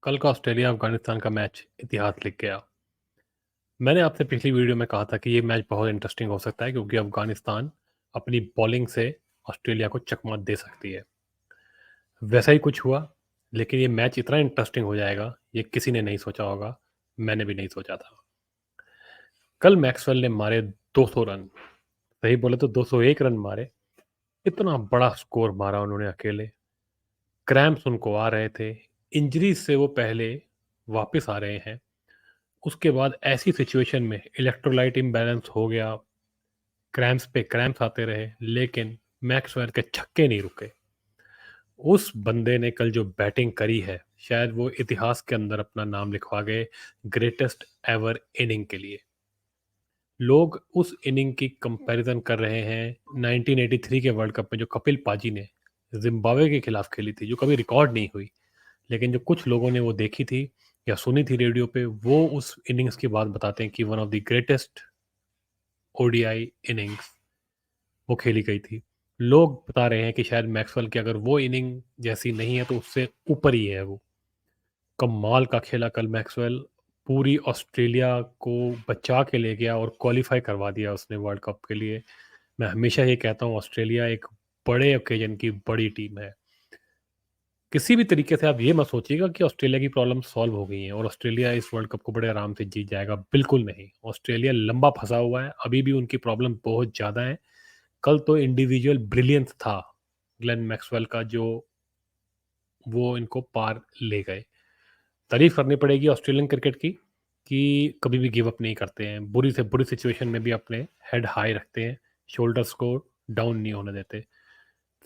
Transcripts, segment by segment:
कल का ऑस्ट्रेलिया अफगानिस्तान का मैच इतिहास लिख गया। मैंने आपसे पिछली वीडियो में कहा था कि ये मैच बहुत इंटरेस्टिंग हो सकता है क्योंकि अफगानिस्तान अपनी बॉलिंग से ऑस्ट्रेलिया को चकमा दे सकती है। वैसा ही कुछ हुआ, लेकिन ये मैच इतना इंटरेस्टिंग हो जाएगा ये किसी ने नहीं सोचा होगा। मैंने भी नहीं सोचा था। कल मैक्सवेल ने मारे 200 रन, सही बोले तो 201 रन मारे। इतना बड़ा स्कोर मारा उन्होंने अकेले। क्रैम्प्स उनको आ रहे थे, इंजरी से वो पहले वापस आ रहे हैं। उसके बाद ऐसी सिचुएशन में इलेक्ट्रोलाइट इम्बैलेंस हो गया, क्रैम्प्स पे क्रैम्प्स आते रहे, लेकिन मैक्सवेल के छक्के नहीं रुके। उस बंदे ने कल जो बैटिंग करी है, शायद वो इतिहास के अंदर अपना नाम लिखवा गए ग्रेटेस्ट एवर इनिंग के लिए। लोग उस इनिंग की कंपैरिजन कर रहे हैं 1983 के वर्ल्ड कप में जो कपिल पाजी ने जिम्बाब्वे के खिलाफ खेली थी, जो कभी रिकॉर्ड नहीं हुई, लेकिन जो कुछ लोगों ने वो देखी थी या सुनी थी रेडियो पे, वो उस इनिंग्स की बात बताते हैं कि one of the greatest ODI innings वो खेली गई थी। लोग बता रहे हैं कि शायद मैक्सवेल की अगर वो इनिंग जैसी नहीं है तो उससे ऊपर ही है वो। कमाल का खेला कल मैक्सवेल। पूरी ऑस्ट्रेलिया को बचा के ले गया और क्वालिफाई करवा दिया उसने वर्ल्ड कप के लिए। मैं हमेशा ये कहता हूँ, ऑस्ट्रेलिया एक बड़े ओकेजन की बड़ी टीम है। किसी भी तरीके से आप ये मत सोचिएगा कि ऑस्ट्रेलिया की प्रॉब्लम सॉल्व हो गई हैं और ऑस्ट्रेलिया इस वर्ल्ड कप को बड़े आराम से जीत जाएगा। बिल्कुल नहीं, ऑस्ट्रेलिया लंबा फंसा हुआ है, अभी भी उनकी प्रॉब्लम बहुत ज़्यादा है। कल तो इंडिविजुअल ब्रिलियंस था ग्लेन मैक्सवेल का, जो वो इनको पार ले गए। तारीफ करनी पड़ेगी ऑस्ट्रेलियन क्रिकेट की कि कभी भी गिव अप नहीं करते हैं, बुरी से बुरी सिचुएशन में भी अपने हेड हाई रखते हैं, शोल्डर्स को डाउन नहीं होने देते।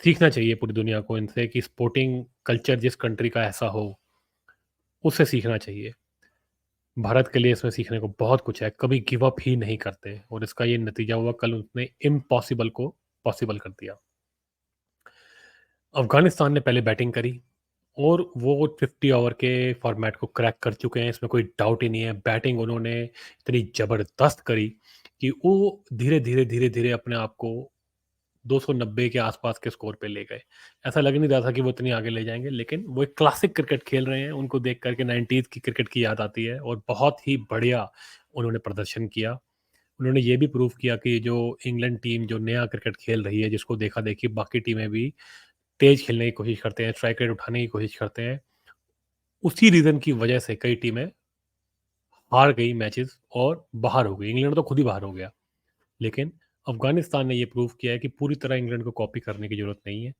सीखना चाहिए पूरी दुनिया को इनसे कि स्पोर्टिंग कल्चर जिस कंट्री का ऐसा हो, उससे सीखना चाहिए। भारत के लिए इसमें सीखने को बहुत कुछ है, कभी गिव अप ही नहीं करते और इसका ये नतीजा हुआ, कल उसने इम्पॉसिबल को पॉसिबल कर दिया। अफगानिस्तान ने पहले बैटिंग करी और वो 50 ओवर के फॉर्मेट को क्रैक कर चुके हैं, इसमें कोई डाउट ही नहीं है। बैटिंग उन्होंने इतनी ज़बरदस्त करी कि वो धीरे-धीरे अपने आप को 290 के आसपास के स्कोर पे ले गए। ऐसा लग नहीं रहा था कि वो इतनी आगे ले जाएँगे, लेकिन वो एक क्लासिक क्रिकेट खेल रहे हैं, उनको देख कर के 90s की क्रिकेट की याद आती है और बहुत ही बढ़िया उन्होंने प्रदर्शन किया। उन्होंने ये भी प्रूव किया कि जो इंग्लैंड टीम जो नया क्रिकेट खेल रही है, जिसको देखा-देखी बाकी टीमें भी तेज़ खेलने की कोशिश करते हैं, स्ट्राइक रेट उठाने की कोशिश करते हैं, उसी रीज़न की वजह से कई टीमें हार गई मैचेस और बाहर हो गई। इंग्लैंड तो खुद ही बाहर हो गया। लेकिन अफ़गानिस्तान ने ये प्रूव किया है कि पूरी तरह इंग्लैंड को कॉपी करने की ज़रूरत नहीं है।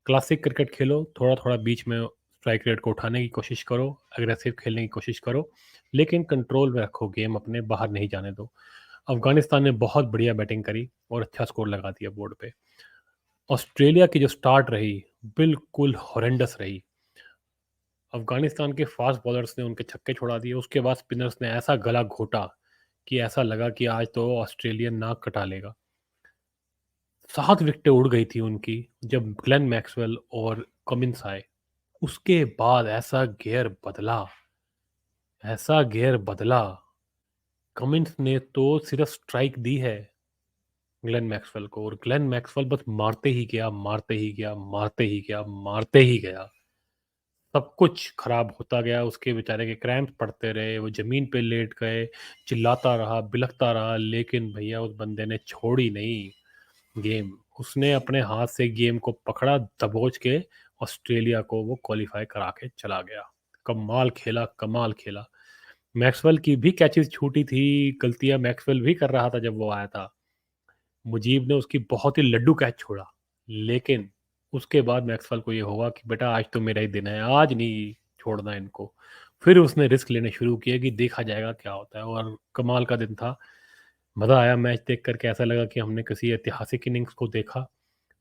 क्लासिक क्रिकेट खेलो, थोड़ा-थोड़ा बीच में स्ट्राइक रेट को उठाने की कोशिश करो, अग्रेसिव खेलने की कोशिश करो, लेकिन कंट्रोल में रखो गेम अपने, बाहर नहीं जाने दो। अफ़गानिस्तान ने बहुत बढ़िया बैटिंग करी और अच्छा स्कोर लगा दिया बोर्ड पे। ऑस्ट्रेलिया की जो स्टार्ट रही, बिल्कुल हॉरेंडस रही। अफ़गानिस्तान के फास्ट बॉलर्स ने उनके छक्के छुड़ा दिए, उसके बाद स्पिनर्स ने ऐसा गला घोटा कि ऐसा लगा कि आज तो ऑस्ट्रेलिया नाक कटा लेगा। 7 विकेटें उड़ गई थी उनकी जब ग्लेन मैक्सवेल और कमिंस आए। उसके बाद ऐसा गियर बदला, कमिंस ने तो सिर्फ स्ट्राइक दी है ग्लेन मैक्सवेल को और ग्लेन मैक्सवेल बस मारते ही गया, मारते ही गया, मारते ही गया, मारते ही गया। सब कुछ खराब होता गया, उसके बेचारे के क्रैम्प्स पड़ते रहे, वो ज़मीन पे लेट गए, चिल्लाता रहा, बिलखता रहा, लेकिन भैया उस बंदे ने छोड़ी नहीं गेम। उसने अपने हाथ से गेम को पकड़ा, दबोच के ऑस्ट्रेलिया को वो क्वालीफाई करा के चला गया। कमाल खेला, कमाल खेला। मैक्सवेल की भी कैचेज़ छूटी थी, गलतियाँ मैक्सवेल भी कर रहा था जब वो आया था। मुजीब ने उसकी बहुत ही लड्डू कैच छोड़ा, लेकिन उसके बाद मैक्सवेल को ये होगा कि बेटा आज तो मेरा ही दिन है, आज नहीं छोड़ना इनको। फिर उसने रिस्क लेने शुरू किए कि देखा जाएगा क्या होता है और कमाल का दिन था। मज़ा आया मैच देख कर के, ऐसा लगा कि हमने किसी ऐतिहासिक इनिंग्स को देखा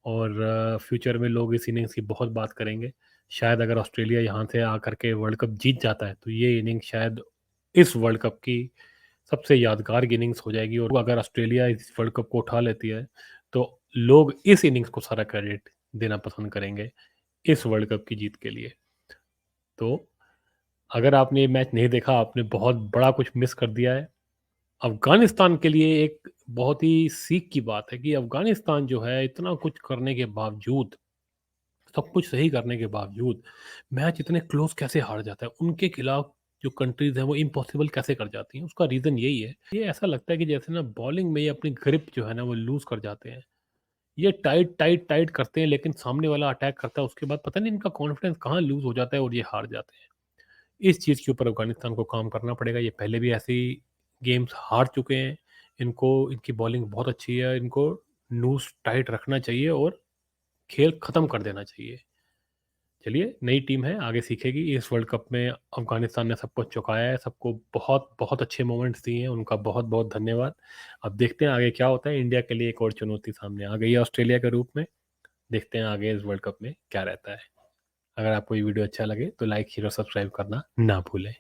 और फ्यूचर में लोग इस इनिंग्स की बहुत बात करेंगे। शायद अगर ऑस्ट्रेलिया यहाँ से आकर के वर्ल्ड कप जीत जाता है, तो ये इनिंग शायद इस वर्ल्ड कप की सबसे यादगार इनिंग्स हो जाएगी और अगर ऑस्ट्रेलिया इस वर्ल्ड कप को उठा लेती है, तो लोग इस इनिंग्स को सारा क्रेडिट देना पसंद करेंगे, इस वर्ल्ड कप की जीत के लिए। तो अगर आपने ये मैच नहीं देखा, आपने बहुत बड़ा कुछ मिस कर दिया है। अफ़गानिस्तान के लिए एक बहुत ही सीख की बात है कि अफ़गानिस्तान जो है, इतना कुछ करने के बावजूद सब कुछ सही करने के बावजूद मैच इतने क्लोज कैसे हार जाता है? उनके खिलाफ जो कंट्रीज़ हैं वो इम्पॉसिबल कैसे कर जाती हैं? उसका रीज़न यही है। ये ऐसा लगता है कि जैसे ना बॉलिंग में ये अपनी ग्रिप जो है ना वो लूज़ कर जाते हैं। ये टाइट, टाइट, टाइट करते हैं, लेकिन सामने वाला अटैक करता है उसके बाद पता नहीं इनका कॉन्फिडेंस कहाँ लूज़ हो जाता है और ये हार जाते हैं। इस चीज़ के ऊपर अफ़गानिस्तान को काम करना पड़ेगा। ये पहले भी ऐसे ही गेम्स हार चुके हैं। इनको इनकी बॉलिंग बहुत अच्छी है। इनको नूज़ टाइट रखना चाहिए और खेल ख़त्म कर देना चाहिए। चलिए, नई टीम है, आगे सीखेगी। इस वर्ल्ड कप में अफ़गानिस्तान ने सबको चौंकाया है, सबको बहुत-बहुत अच्छे मोमेंट्स दिए हैं, उनका बहुत-बहुत धन्यवाद। अब देखते हैं आगे क्या होता है। इंडिया के लिए एक और चुनौती सामने आ गई है ऑस्ट्रेलिया के रूप में। देखते हैं आगे इस वर्ल्ड कप में क्या रहता है। अगर आपको ये वीडियो अच्छा लगे तो लाइक, शेयर और सब्सक्राइब करना ना भूलें।